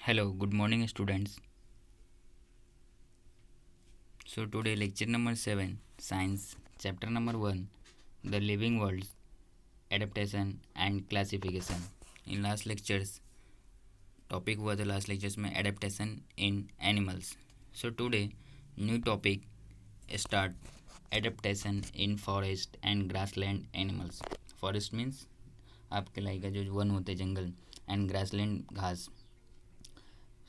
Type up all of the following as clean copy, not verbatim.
Hello, good morning, students. So, today, lecture number 7 Science, chapter number 1 The Living Worlds, Adaptation and Classification. In last lectures, topic was the last lectures में adaptation in animals. So, today, new topic start adaptation in forest and grassland animals. Forest means आपके like जो one होते हैं jungle and grassland घास.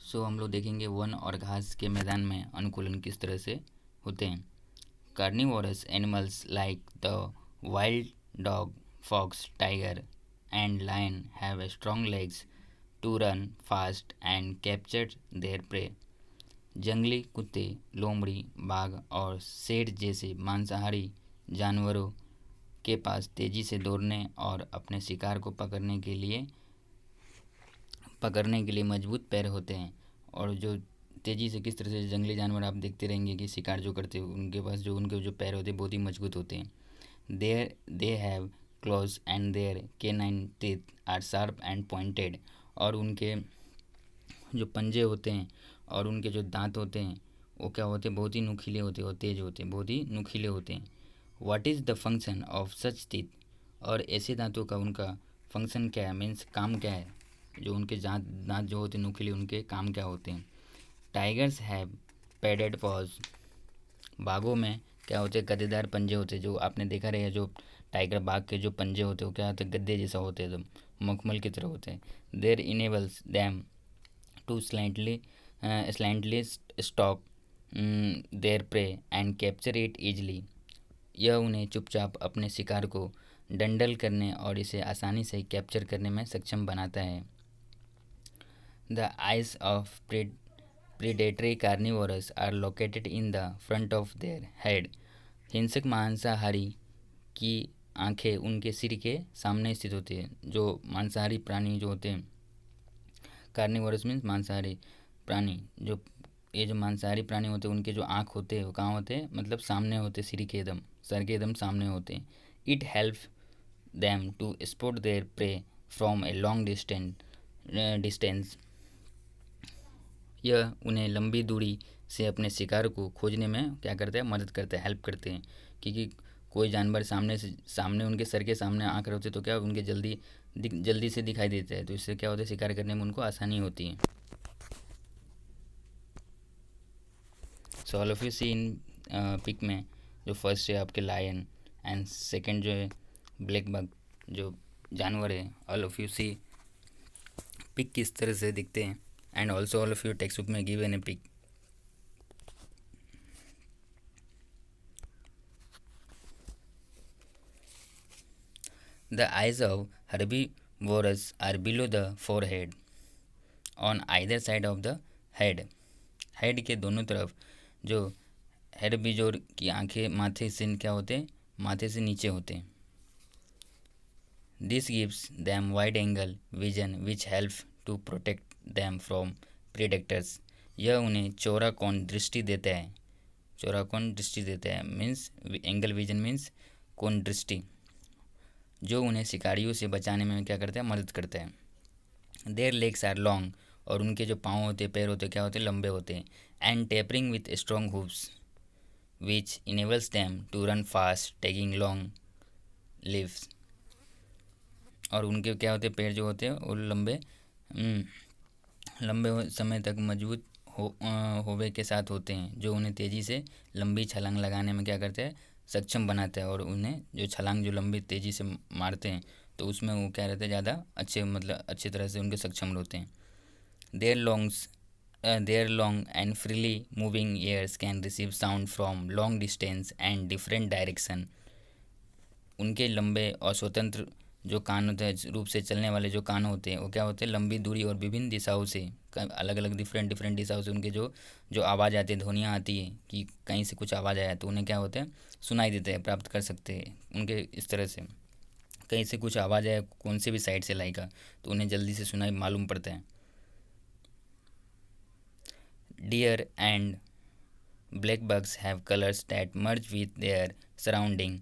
सो हम लोग देखेंगे one और घास के मैदान में अनुकूलन किस तरह से होते हैं. Carnivorous animals like the wild dog, fox, tiger and lion have strong legs to run fast and capture their prey. जंगली कुत्ते, लोमड़ी, बाघ और शेर जैसे मांसाहारी जानवरों के पास तेज़ी से दौड़ने और अपने शिकार को पकड़ने के लिए मजबूत पैर होते हैं. और जो तेज़ी से किस तरह से जंगली जानवर आप देखते रहेंगे कि शिकार जो करते हैं उनके पास उनके जो पैर होते हैं बहुत ही मजबूत होते हैं. They have claws and their canine teeth are sharp and pointed. और उनके जो पंजे होते हैं और उनके जो दांत होते हैं वो क्या होते हैं, बहुत ही नुकीले होते हैं और तेज होते हैं, बहुत ही नुकीले होते हैं. What is the function of such teeth. और ऐसे दांतों का उनका फंक्शन क्या है, मीन्स काम क्या है, जो उनके दांत जो होते हैं नुकीले उनके काम क्या होते हैं. Tigers have padded pause. बाघों में क्या होते हैं, गद्देदार पंजे होते हैं. जो आपने देखा रहेगा जो टाइगर बाघ के जो पंजे होते हैं वो क्या होते हैं, गद्दे जैसा होते हैं, एकदम मखमल की तरह होते हैं. There enables them to slantly stalk their prey and capture it easily. यह उन्हें चुपचाप अपने शिकार को डंडल करने और इसे आसानी से कैप्चर करने में सक्षम बनाता है. The eyes of predatory carnivores are located in the front of their head. हिंसक मांसाहारी की आंखें उनके सिर के सामने स्थित होती हैं. जो मांसाहारी प्राणी जो होते हैं, कार्निवोरस मीन्स मांसाहारी प्राणी, जो ये जो मांसाहारी प्राणी होते हैं उनके जो आँख होते हैं वो कहाँ होते हैं, मतलब सामने होते, सिर के एकदम, सर के एकदम सामने होते हैं. It help them to spot their prey from a long distance. यह उन्हें लंबी दूरी से अपने शिकार को खोजने में क्या करता है, मदद करता है, हेल्प करते हैं. क्योंकि कोई जानवर सामने उनके सर के सामने आँख रखते तो क्या उनके जल्दी से दिखाई देता है, तो इससे क्या होता है, शिकार करने में उनको आसानी होती है. So all of you see in pic में जो फर्स्ट है आपके लायन एंड सेकंड जो है ब्लैक बग जो जानवर है. All of you see pic किस तरह से दिखते हैं. And also all of you text book में given a pic. The eyes of herbivores are below the forehead on either side of the head. Head के दोनों तरफ जो हेर्बिजोर की आंखें माथे से क्या होते हैं, माथे से नीचे होते हैं. This gives them wide angle vision which help to protect them from predators. यह उन्हें चौड़ा कोण दृष्टि देता है. चौड़ा कोण दृष्टि देता है मीन्स एंगल विजन मीन्स कोण दृष्टि, जो उन्हें शिकारियों से बचाने में क्या करता है, मदद करता है. Their legs are long. और उनके जो पाँव होते, पैर होते, क्या होते, लंबे होते हैं. And tapering with strong hooves which enables them to run fast taking long lives. और उनके क्या होते, पैर जो होते हैं वो लंबे समय तक मजबूत होवे के साथ होते हैं, जो उन्हें तेज़ी से लंबी छलांग लगाने में क्या करते हैं, सक्षम बनाते हैं. और उन्हें जो छलांग जो लंबी तेज़ी से मारते हैं तो उसमें वो क्या रहते हैं, ज़्यादा अच्छे, मतलब अच्छी तरह से उनके सक्षम होते हैं. Their long and freely moving ears can receive sound from long distance and different direction. उनके लंबे और स्वतंत्र जो कान होते हैं, रूप से चलने वाले जो कान होते हैं वो क्या होते हैं, लंबी दूरी और विभिन्न दिशाओं से, अलग अलग डिफरेंट दिशाओं से उनके जो आवाज़ आती है, ध्वनियाँ आती है कि कहीं से कुछ आवाज़ आया तो उन्हें क्या होता है, सुनाई देते हैं, प्राप्त कर सकते हैं. उनके इस तरह से कहीं से कुछ आवाज़ आया कौन से भी साइड से लाएगा तो उन्हें जल्दी से सुनाई मालूम पड़ता है. Deer and black bucks have colours that merge with their surrounding.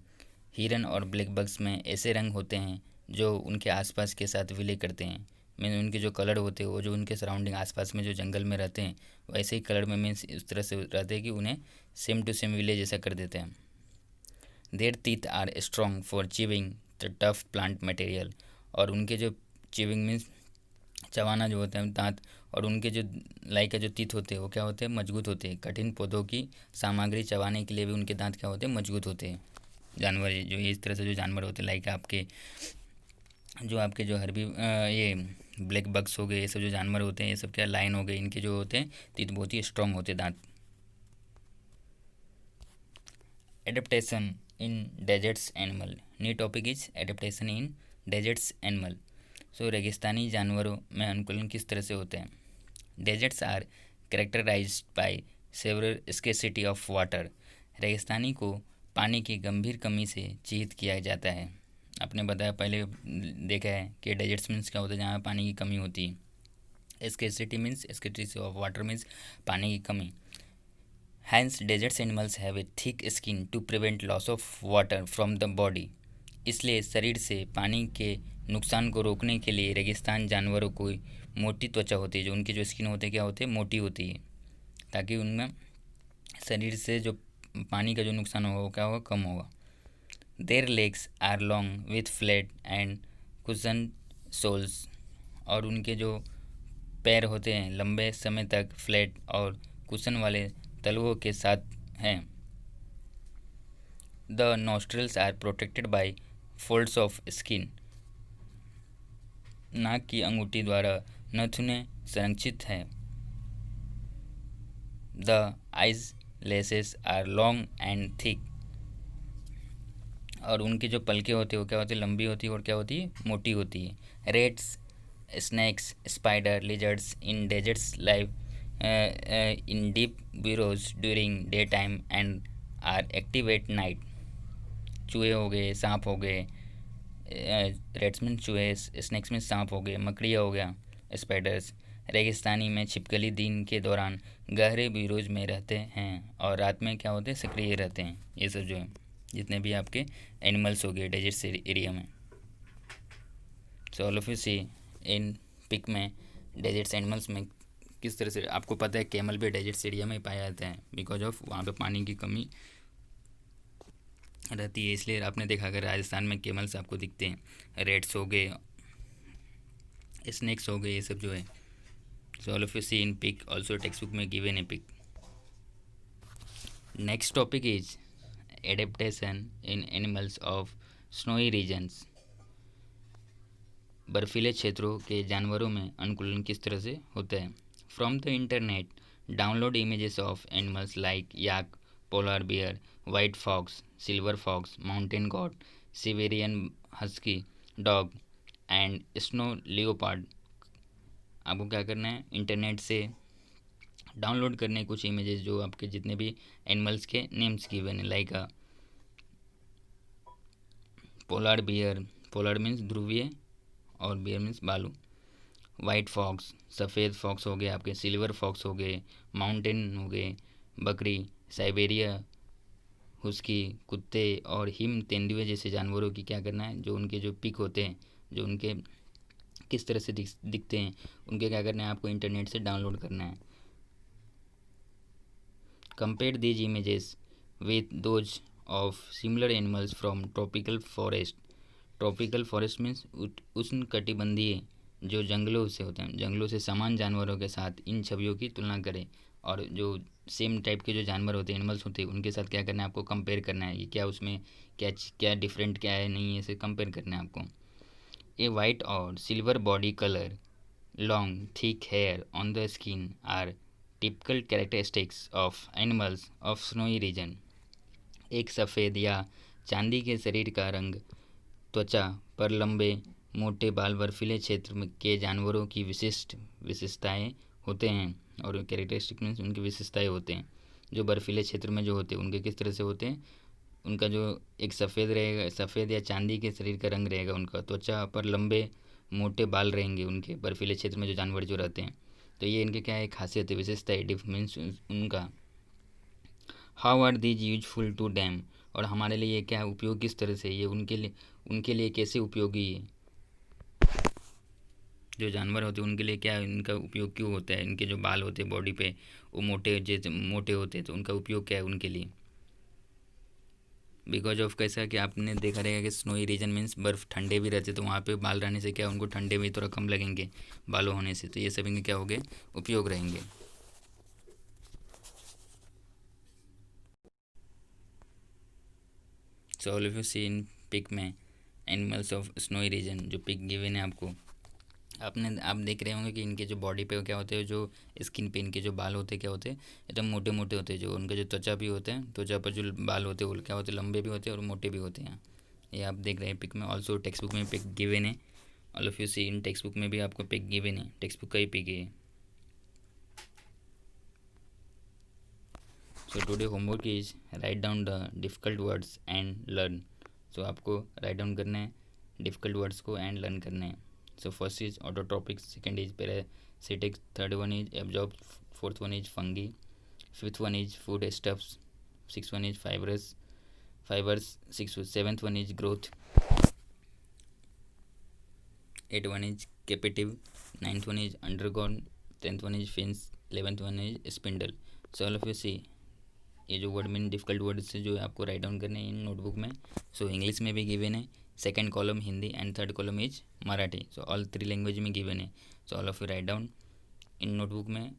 हिरन और ब्लैक बग्स में ऐसे रंग होते हैं जो उनके आसपास के साथ विलय करते हैं. मीन्स उनके जो कलर होते हैं वो जो उनके सराउंडिंग आसपास में जो जंगल में रहते हैं वैसे ही कलर में मीन्स इस तरह से रहते हैं कि उन्हें सेम टू सेम विलेज जैसा कर देते हैं। Their teeth are strong for chewing the tough plant material, और उनके जो चीविंग मीन्स चबाना जो होता है दांत, और उनके जो लाई का जो तीत होते हैं वो क्या होते हैं, मजबूत होते हैं। कठिन पौधों की सामग्री चबाने के लिए भी उनके दांत क्या होते हैं, मजबूत होते हैं। जानवर जो इस तरह से जो जानवर होते हैं लाइक आपके जो हर्बी ये ब्लैक बग्स हो गए, ये सब जो जानवर होते हैं ये सब क्या लाइन हो गए, इनके जो होते हैं तीत बहुत ही स्ट्रांग होते हैं दांत। Adaptation in deserts animal, new topic is adaptation in deserts animal. So रेगिस्तानी जानवरों में अनुकूलन किस तरह से होते हैं। Deserts are characterized by several scarcity of water, रेगिस्तानी को पानी की गंभीर कमी से चिह्नित किया जाता है। आपने बताया पहले देखा है कि डेजर्ट्स मीन्स क्या होता है, जहाँ पानी की कमी होती है। Scarcity means scarcity of water means पानी की कमी। Hence deserts animals have a thick skin to prevent loss of water from the body, इसलिए शरीर से पानी के नुकसान को रोकने के लिए रेगिस्तान जानवरों को मोटी त्वचा होती है, जो उनकी जो स्किन होती है क्या होती है, मोटी होती है, ताकि उनमें शरीर से जो पानी का जो नुकसान होगा वो क्या होगा, कम होगा। Their legs are long with flat and cushion soles, और उनके जो पैर होते हैं लंबे समय तक फ्लैट और कुशन वाले तलवों के साथ हैं। The nostrils are protected by folds of skin, नाक की अंगूठी द्वारा नथुने संरक्षित है। The eyes lashes are long and thick, और उनकी जो पलकें होती है वो क्या होती है, लंबी होती है और क्या होती है, मोटी होती है। Rats, snakes, spider, lizards in deserts live in deep burrows during day time and are active at night. चूहे हो गए, सांप हो गए, रेट्स मीन चूहे, स्नैक्स में सांप हो गए, मकड़िया हो गया, स्पाइडर्स रेगिस्तानी में छिपकली दिन के दौरान गहरे बीरोज में रहते हैं और रात में क्या होते हैं, सक्रिय रहते हैं। ये सब जो है जितने भी आपके एनिमल्स हो गए डेजर्ट्स एरिया में। So all of you see in pic में डेजर्ट्स एनिमल्स में किस तरह से, आपको पता है कैमल भी डेजर्ट्स एरिया में पाया जाता है बिकॉज ऑफ वहाँ पे पानी की कमी रहती है, इसलिए आपने देखा अगर राजस्थान में कैमल्स आपको दिखते हैं, रेड्स हो गए, स्नेक्स हो गए, ये सब जो है। So all of you see in pic, also text book में given a pic. Next topic is adaptation in animals of snowy regions, बर्फीले क्षेत्रों के जानवरों में अनुकूलन किस तरह से होता है। From the internet download images of animals like yak, polar bear, white fox, silver fox, mountain goat, Siberian husky dog and snow leopard. आपको क्या करना है, इंटरनेट से डाउनलोड करने कुछ इमेजेस जो आपके जितने भी एनिमल्स के नेम्स गिवन है, like polar bear, polar means ध्रुवीय और बियर मीन्स बालू, वाइट फॉक्स सफ़ेद फॉक्स हो गए आपके, सिल्वर फॉक्स हो गए, माउंटेन हो गए बकरी, साइबेरिया हुस्की कुत्ते, और हिम तेंदुए जैसे जानवरों की क्या करना है, जो उनके जो पिक होते हैं, जो उनके किस तरह से दिखते हैं, उनके क्या करना है, आपको इंटरनेट से डाउनलोड करना है। Compare these images with those of similar animals from tropical forest, tropical forest means उष्ण कटिबंधीय जो जंगलों से होते हैं, जंगलों से समान जानवरों के साथ इन छवियों की तुलना करें, और जो सेम टाइप के जो जानवर होते हैं, एनिमल्स होते हैं, उनके साथ क्या करना है, आपको कंपेयर करना है, ये क्या उसमें क्या क्या डिफरेंट क्या है, नहीं है, इसे कंपेयर करना है आपको। ए वाइट और silver body colour, long thick hair on the skin are typical characteristics of animals of snowy region, एक सफ़ेद या चांदी के शरीर का रंग, त्वचा पर लंबे मोटे बाल बर्फीले क्षेत्र में के जानवरों की विशेषताएं होते हैं, और कैरेक्टरिस्टिक मीन्स उनकी विशेषताएं होते हैं। जो बर्फीले क्षेत्र में जो होते हैं उनके किस तरह से होते हैं, उनका जो एक सफ़ेद रहेगा, सफ़ेद या चांदी के शरीर का रंग रहेगा, उनका त्वचा पर लंबे मोटे बाल रहेंगे उनके, बर्फीले क्षेत्र में जो जानवर जो रहते हैं। तो ये इनके क्या है, खासियत है, विशेषता है, डिफ मीन्स उनका। How are these useful to them, और हमारे लिए क्या उपयोग किस तरह से, ये उनके लिए कैसे उपयोगी है। जो जानवर होते हैं उनके लिए क्या इनका उपयोग क्यों होता है, इनके जो बाल होते हैं बॉडी पे वो मोटे जैसे मोटे होते हैं, तो उनका उपयोग क्या है उनके लिए। बिकॉज ऑफ कैसा कि आपने देखा रहेगा कि स्नोई रीजन मीन्स बर्फ़ ठंडे भी रहते, तो वहाँ पे बाल रहने से क्या उनको ठंडे भी थोड़ा कम लगेंगे बालों होने से, तो ये सब इनके क्या हो गए उपयोग रहेंगे। So all of you see in pic में एनिमल्स ऑफ स्नोई रीजन, जो पिक गिवन है आपको, आपने आप देख रहे होंगे कि इनके जो बॉडी पे क्या होते हैं, जो स्किन पे इनके जो बाल होते हैं क्या होते हैं एकदम मोटे मोटे होते हैं, जो उनके जो त्वचा भी होते हैं, त्वचा पर जो बाल होते हैं वो क्या होते हैं लंबे भी होते हैं और मोटे भी होते हैं। ये आप देख रहे हैं पिक में। ऑल्सो टेक्स्ट बुक में पिक गिवन है, all of you see in text book में भी आपको पिक गिवन है, टेक्स्ट बुक का ही पिक है। So today homework is write down the difficult words and learn. So आपको राइट डाउन करना है डिफ़िकल्ट वर्ड्स को एंड लर्न करना है। So first is autotrophic, second is parasitic, third one is absorb, fourth one is fungi, fifth one is food stuffs, six one is fibres, six seventh one is growth, eight one is captive, ninth one is undergone, tenth one is fins, 11th one is spindle. So all of you see ये जो word mean difficult word से जो आपको write down करने हैं in notebook में। So English में भी गिवन है, second column Hindi and third column is Marathi. So all 3 language में गिवन है। So all of you write down in notebook में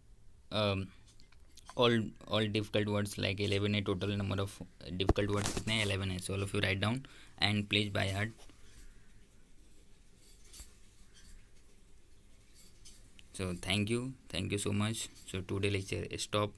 ऑल डिफ़िकल्ट वर्ड्स लाइक 11 है, total number of difficult words कितने हैं 11 है। So all of you write down and please by heart. So thank you so much. So today lecture stop.